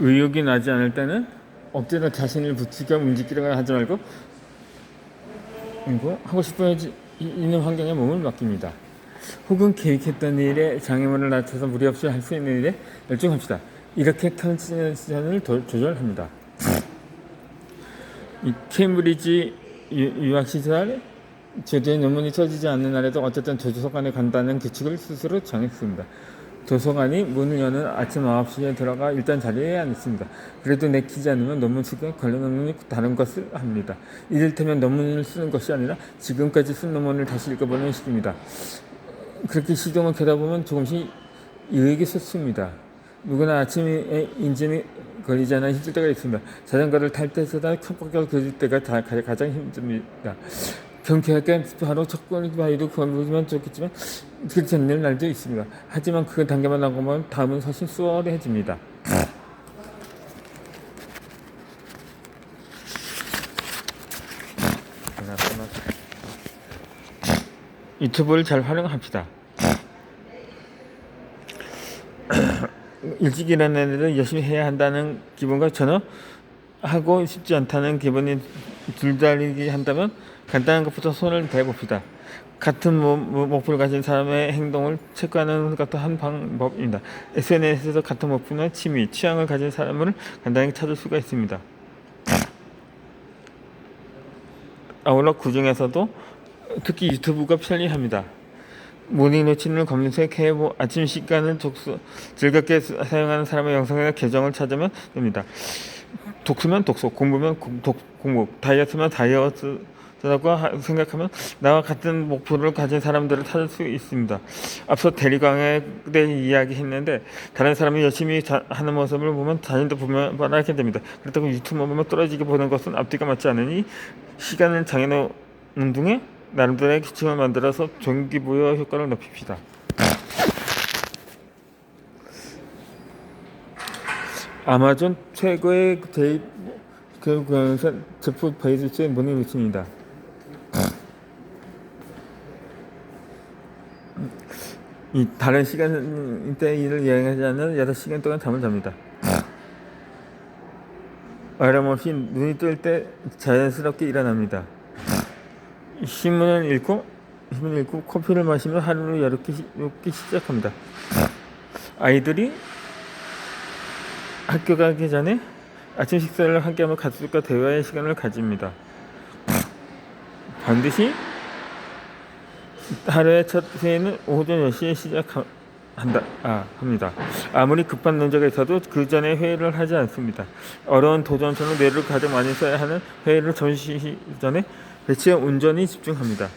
의욕이 나지 않을 때는 억지로 자신을 부추겨 움직이려고 하지 말고 하고 싶어 있는 환경에 몸을 맡깁니다. 혹은 계획했던 일에 장애물을 낮춰서 무리 없이 할 수 있는 일에 열중합시다. 이렇게 컨디션을 조절합니다. 이 케임브리지 유학시설 제도에 논문이 쳐지지 않는 날에도 어쨌든 도서관에 간다는 규칙을 스스로 정했습니다. 도서관이 문을 여는 아침 9시에 들어가 일단 자리에 앉습니다. 그래도 내키지 않으면 논문 시간에 걸려놓으면 다른 것을 합니다. 이를테면 논문을 쓰는 것이 아니라 지금까지 쓴 논문을 다시 읽어보는 식입니다. 그렇게 시동을 켜다 보면 조금씩 유익이 솟습니다. 누구나 아침에 인진이 걸리지 않아 힘들 때가 있습니다. 자전거를 탈 때보다 컴팍하게 걸릴 때가 가장 힘듭니다. 경쾌하게 바로 첫 번째 바위도 걸으면 좋겠지만 그렇지 않는 날도 있습니다. 하지만 그 단계만 나가면 다음은 훨씬 수월해집니다. 유튜브를 잘 활용합시다. 일찍 일어나는 일을 열심히 해야 한다는 기분과 전혀 하고 싶지 않다는 기분이 줄다리기 한다면 간단한 것부터 손을 대봅시다. 같은 목표를 가진 사람의 행동을 체크하는 것도 한 방법입니다. SNS에서 같은 목표나 취미, 취향을 가진 사람을 간단히 찾을 수가 있습니다. 아울러 그 중에서도 특히 유튜브가 편리합니다. 모닝 루틴을 검색해 아침 시간을 즐겁게 사용하는 사람의 영상이나 계정을 찾으면 됩니다. 독서면 독서, 공부면 공부, 다이어트면 다이어트라고 생각하면 나와 같은 목표를 가진 사람들을 찾을 수 있습니다. 앞서 대리광에 대해 이야기했는데 다른 사람이 열심히 하는 모습을 보면 자신도 보면하게 됩니다. 그렇다고 유튜브만 보면 떨어지게 보는 것은 앞뒤가 맞지 않으니 시간을 정해놓는 중에 나름대로의 규칙을 만들어서 동기부여 효과를 높입시다. 아마존 최고의 제프 베이조스의 모닝 루틴입니다. 이 다른 시간대 일을 여행하지 않는 6시간 동안 잠을 잡니다. 아람 없이 눈이 뜰 때 자연스럽게 일어납니다. 신문을 읽고 커피를 마시며 하루를 여유롭게 시작합니다. 아이들이 학교 가기 전에 아침 식사를 함께하며 가족과 대화의 시간을 가집니다. 반드시 하루의 첫 회의는 오전 10시에 합니다. 아무리 급한 논제가 있어도 그 전에 회의를 하지 않습니다. 어려운 도전처럼 뇌를 가장 많이 써야 하는 회의를 점심 전에 배치에 온전히 집중합니다.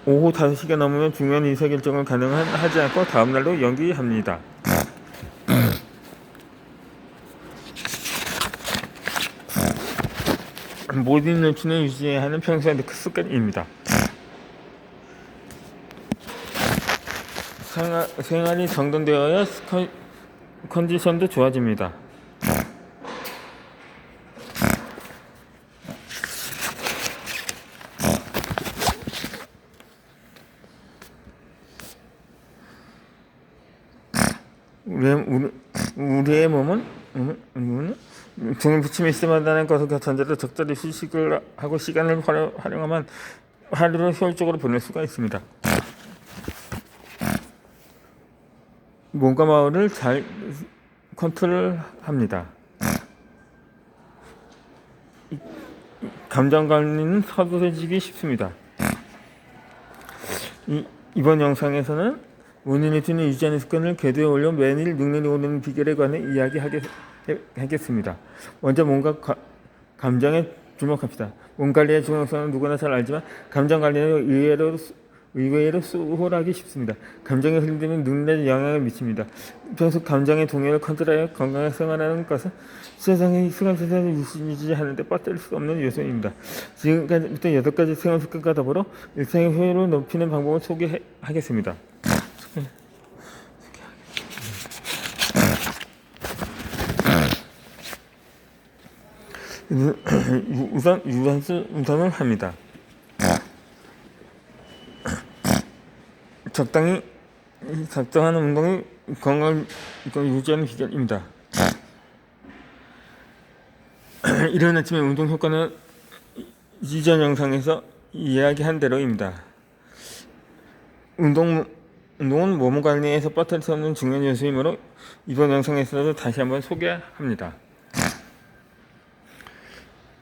오후 5시가 넘으면 중요한 의사결정을 하지 않고 다음날로 연기합니다. 모든 루틴을 유지해야 하는 평소의 습관입니다. 생활이 정돈되어야 컨디션도 좋아집니다. 우리의 몸은 등을 붙임에 있어야한다는 것을 전제로 적절히 휴식을 하고 시간을 활용하면 하루를 효율적으로 보낼 수가 있습니다. 몸과 마음을 잘 컨트롤합니다. 감정 관리는 서두러지기 쉽습니다. 이번 영상에서는 모닝 루틴을 유지하는 습관을 궤도에 올려 매일 능률이 오르는 비결에 관해 이야기하겠습니다. 먼저 몸과 감정에 주목합시다. 몸 관리의 중요성은 누구나 잘 알지만 감정 관리는 의외로 소홀하기 쉽습니다. 감정의 흐름들은 능률에 영향을 미칩니다. 평소 감정의 동요를 컨트롤하여 건강하게 생활하는 것은 세상의 순간 세상을 유지하는 데 빠뜨릴 수 없는 요소입니다. 지금까지부터 8가지 생활 습관과 더불어 일상의 효율을 높이는 방법을 소개하겠습니다. 우선 유산소 운동을 합니다. 적당한 운동이 건강을 유지하는 비결입니다. 이른 아침에 운동 효과는 이전 영상에서 이야기한 대로입니다. 운동은 몸 관리에서 빠뜨릴 수 없는 중요한 요소이므로 이번 영상에서도 다시 한번 소개합니다.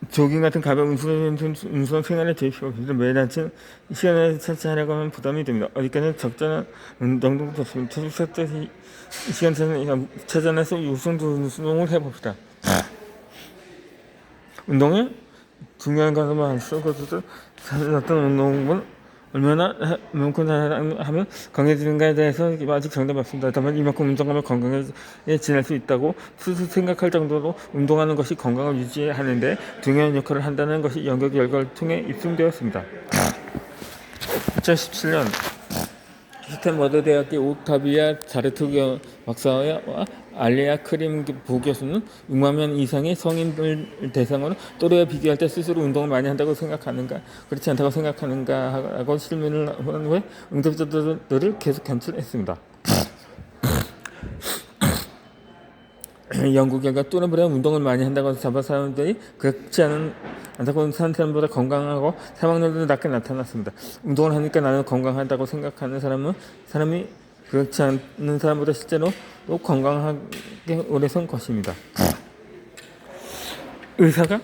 조깅 같은 가벼운 운동 생활에 될 필요 없습니다. 매일 아침 시간을 설치하려고 하면 부담이 됩니다. 어디까지나 적절한 운동도 좋습니다. 투숙 시간 찾아내서 유산소 운동을 해봅시다. 운동은 중요한 것만 쓰고도 어떤 운동은 얼마나 많고 하면 강해지는가에 대해서 아직 정답이 없습니다. 다만 이만큼 운동하면 건강에 지낼 수 있다고 스스로 생각할 정도로 운동하는 것이 건강을 유지하는 데 중요한 역할을 한다는 것이 연구 결과를 통해 입증되었습니다. 2017년 스탠퍼드 대학의 옥타비아 자르트 박사와 알리아 크림 부교수는 6만 명 이상의 성인들 대상으로 또래와 비교할 때 스스로 운동을 많이 한다고 생각하는가 그렇지 않다고 생각하는가 하고 질문을 한 후에 응답자들을 계속 관찰했습니다. 연구 결과 또래보다 운동을 많이 한다고 잡아 사람들이 그렇지 않다고 하는 사람보다 건강하고 사망률도 낮게 나타났습니다. 운동을 하니까 나는 건강하다고 생각하는 사람이 그렇지 않는 사람보다 실제로 건강하게 오래 산 것입니다. 의사가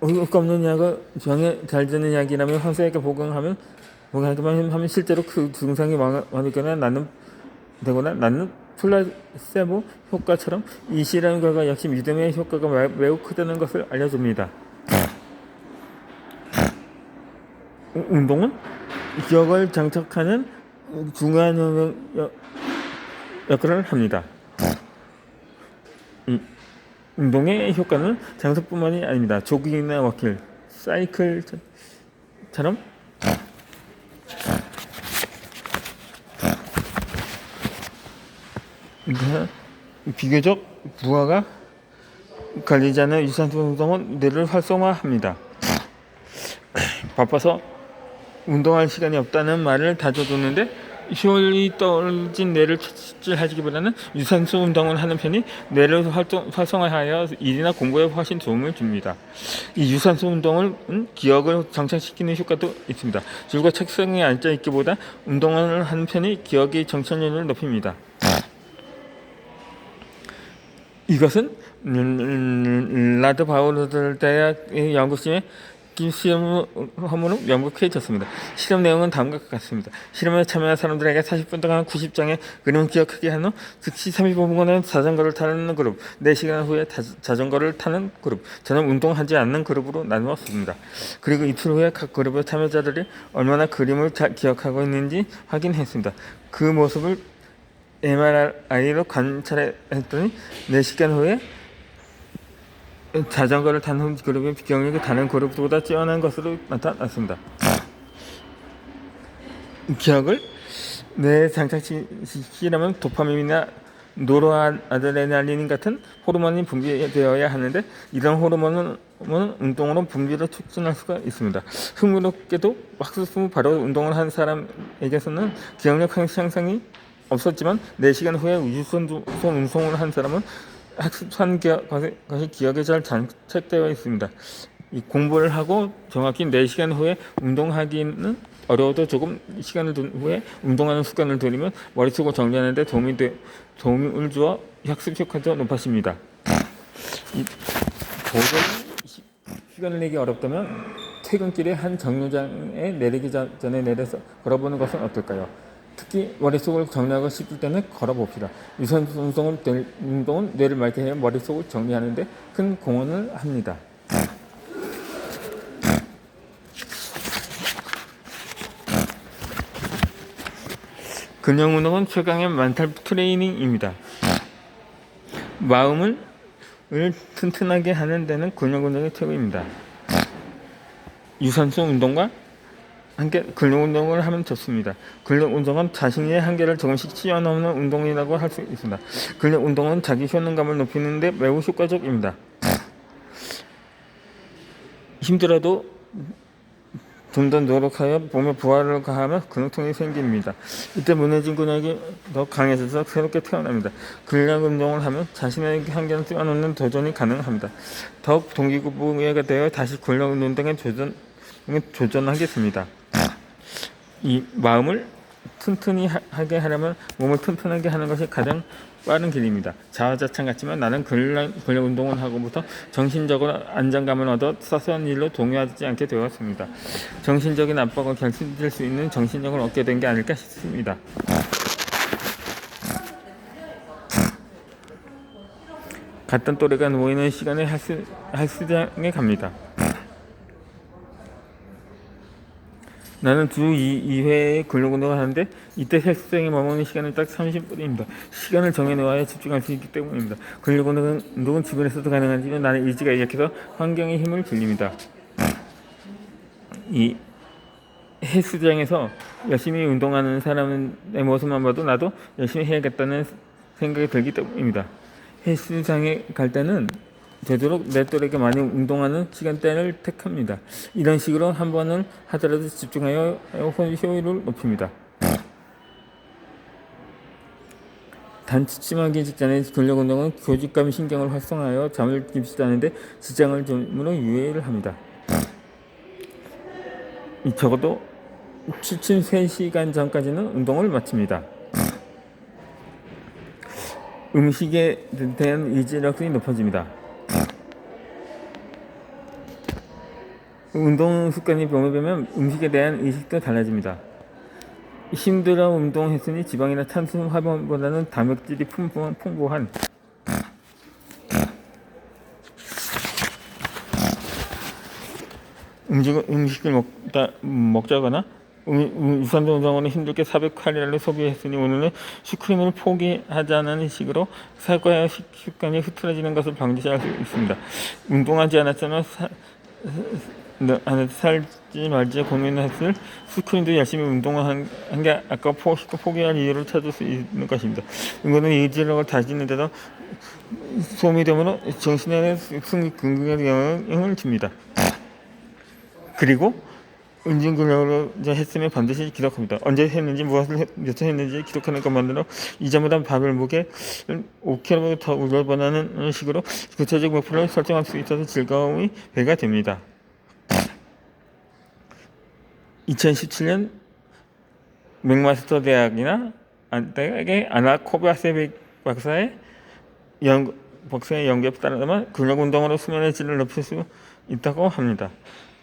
효과 없는 약을 병에 잘 드는 약이라면 환자에게 복용하면 실제로 그 증상이 많거나 낫는 플라세보 효과처럼 이 실험 결과 역시 믿음의 효과가 매우 크다는 것을 알려줍니다. 운동은 기억을 장착하는 중요한 역할을 합니다. 운동의 효과는 장소뿐만이 아닙니다. 조깅이나 워킹, 사이클처럼 비교적 부하가 갈리지 않은 유산소 운동은 뇌를 활성화합니다. 바빠서 운동할 시간이 없다는 말을 다져두는데 효율이 떨어진 뇌를 처치하기보다는 유산소 운동을 하는 편이 뇌를 활성화하여 일이나 공부에 훨씬 도움을 줍니다. 이 유산소 운동은 기억을 정착시키는 효과도 있습니다. 줄과 책상에 앉아 있기보다 운동을 하는 편이 기억의 정착률을 높입니다. 이것은 라드 바우르드 대학의 연구팀의 실험으로 명백해졌습니다. 실험 내용은 다음과 같습니다. 실험에 참여한 사람들에게 40분 동안 90장의 그림을 기억하게 한 후 즉시 35분간 자전거를 타는 그룹, 4시간 후에 자전거를 타는 그룹, 전혀 운동하지 않는 그룹으로 나누었습니다. 그리고 이틀 후에 각 그룹의 참여자들이 얼마나 그림을 잘 기억하고 있는지 확인했습니다. 그 모습을 MRI로 관찰했더니 4시간 후에 자전거를 타는 그룹의 기억력이 다른 그룹보다 뛰어난 것으로 나타났습니다. 기억을 뇌에 장착시키려면 도파민이나 노르아드레날린 같은 호르몬이 분비되어야 하는데 이런 호르몬은 운동으로 분비를 촉진할 수가 있습니다. 흥미롭게도 박스품 바로 운동을 한 사람에게서는 기억력 향상이 없었지만 4시간 후에 유산소 운동을 한 사람은 학습한 것이 기억에 잘 장착되어 있습니다. 이 공부를 하고 정확히 4시간 후에 운동하기는 어려워도 조금 시간을 둔 후에 운동하는 습관을 들이면 머릿속을 정리하는 데 도움을 주어 학습 효과도 높아집니다. 도저히 시간을 내기 어렵다면 퇴근길에 한 정류장에 내리기 전에 내려서 걸어보는 것은 어떨까요? 특히 머릿속을 정리하고 싶을 때는 걸어봅시다. 유산소 운동은 뇌를 맑게 해야 머릿속을 정리하는 데 큰 공헌을 합니다. 근력 운동은 최강의 멘탈 트레이닝입니다. 마음을 튼튼하게 하는 데는 근력 운동이 최고입니다. 유산소 운동과 함께 근력 운동을 하면 좋습니다. 근력 운동은 자신의 한계를 조금씩 뛰어넘는 운동이라고 할 수 있습니다. 근력 운동은 자기 효능감을 높이는 데 매우 효과적입니다. 힘들어도 좀 더 노력하여 몸에 부하를 가하면 근육통이 생깁니다. 이때 무너진 근육이 더 강해져서 새롭게 태어납니다. 근력 운동을 하면 자신의 한계를 뛰어넘는 도전이 가능합니다. 더욱 동기부여가 되어 다시 근력 운동에 도전하겠습니다. 이 마음을 튼튼히 하게 하려면 몸을 튼튼하게 하는 것이 가장 빠른 길입니다. 자화자찬 같지만 나는 근력 운동을 하고부터 정신적으로 안정감을 얻어 사소한 일로 동요하지 않게 되었습니다. 정신적인 압박을 결실될 수 있는 정신력을 얻게 된 게 아닐까 싶습니다. 같은 또래가 모이는 시간에 헬스장에 갑니다. 나는 주 2회의 근력 운동을 하는데 이때 헬스장에 머무는 시간은 딱 30분입니다. 시간을 정해놓아야 집중할 수 있기 때문입니다. 근력 운동은 집에서도 가능하지만 나는 의지가 약해서 환경의 힘을 빌립니다. 이 헬스장에서 열심히 운동하는 사람의 모습만 봐도 나도 열심히 해야겠다는 생각이 들기 때문입니다. 헬스장에 갈 때는 되도록 내 또래에게 많이 운동하는 시간대를 택합니다. 이런 식으로 한 번을 하더라도 집중하여 효율을 높입니다. 단취침하기 직전에 근력 운동은 교직감 신경을 활성화하여 잠을 깊이지 지장을 줌으로 유예를 합니다. 적어도 취침 3시간 전까지는 운동을 마칩니다. 음식에 대한 의지력이 높아집니다. 운동 습관이 병행되면 음식에 대한 의식도 달라집니다. 힘들어 운동했으니 지방이나 탄수화 화분보다는 단백질이 풍부한 음식을 먹자거나 유산소 운동은 힘들게 400칼로리를 소비했으니 오늘은 슈크림을 포기하자는 식으로 사과의 습관이 흐트러지는 것을 방지할 수 있습니다. 운동하지 않았지만 살지 말지 고민했을 슈크림도 열심히 운동을 한 게 아까 포기할 이유를 찾을 수 있는 것입니다. 이거는 의지력을 다지는데도 도움이 되므로 정신의 승리근육에 영향을 줍니다. 그리고 운동근력으로 했으면 반드시 기록합니다. 언제 했는지 무엇을 몇초 했는지 기록하는 것만으로 이전보다 밥을 무게 5kg 더 올려보라는 식으로 구체적 목표를 설정할 수 있어서 즐거움이 배가 됩니다. 2017년 맥마스터 대학의 아나 코바세빅 박사의 연구에 따르면 근력 운동으로 수면의 질을 높일 수 있다고 합니다.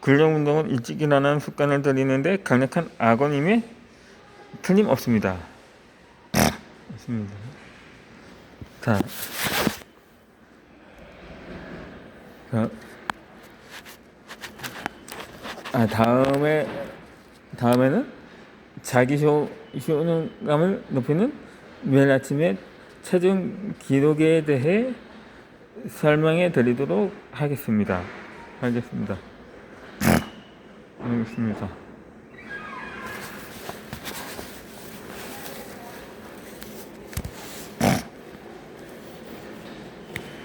근력 운동은 일찍 일어나는 습관을 들이는데 강력한 악원임에 틀림없습니다. 자, 다음에는 자기 효능감을 높이는 매일 아침에 체중 기록에 대해 설명해 드리도록 하겠습니다. 알겠습니다.